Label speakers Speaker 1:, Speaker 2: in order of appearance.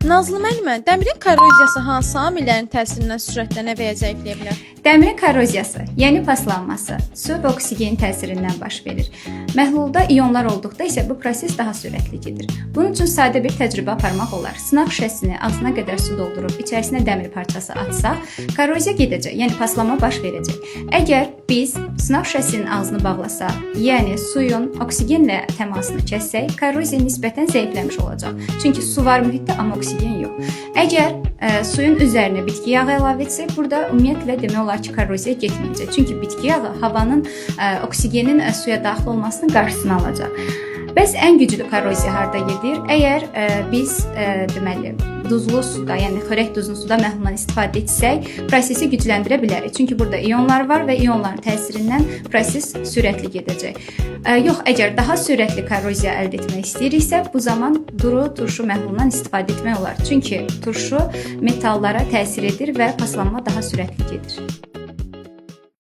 Speaker 1: Nazlı müəllimə, dəmirin korroziyası hansı amillərin təsirindən sürətlənə və ya zəifləyə bilər?
Speaker 2: Dəmirin korroziyası, yəni paslanması, su və oksigen təsirindən baş verir. Məhlulda ionlar olduqda isə bu proses daha sürətli gedir. Bunun üçün sadə bir təcrübə aparmaq olar. Sınaq şüşəsini ağzına qədər su doldurub içərisinə dəmir parçası atsaq, korroziya gedəcək, yəni paslanma baş verəcək. Əgər biz sınaq şüşəsinin ağzını bağlasaq, yəni suyun oksigenlə təmasını kəssək, korroziya nisbətən zəifləmiş olacaq. Çünki su var mühitdə, amma oksigen yox. Əgər suyun üzərinə bitki yağı əlavə etsək, burada ümumiyyətlə demək olar ki, korroziya getməyəcək. Çünki bitki yağı havanın oksigenin suya daxil olmasının qarşısını alacaq. Bəs ən güclü korroziya harda gedir? Əgər biz deməli duzlu suda, yəni xörək duzlu suda məhluldan istifadə etsək, prosesi gücləndirə bilərik. Çünki burada ionlar var və ionların təsirindən proses sürətli gedəcək. Yox, əgər daha sürətli korroziya əldə etmək istəyiriksə, bu zaman duru turşu məhlulundan istifadə etmək olar. Çünki turşu metallara təsir edir və paslanma daha sürətli gedir.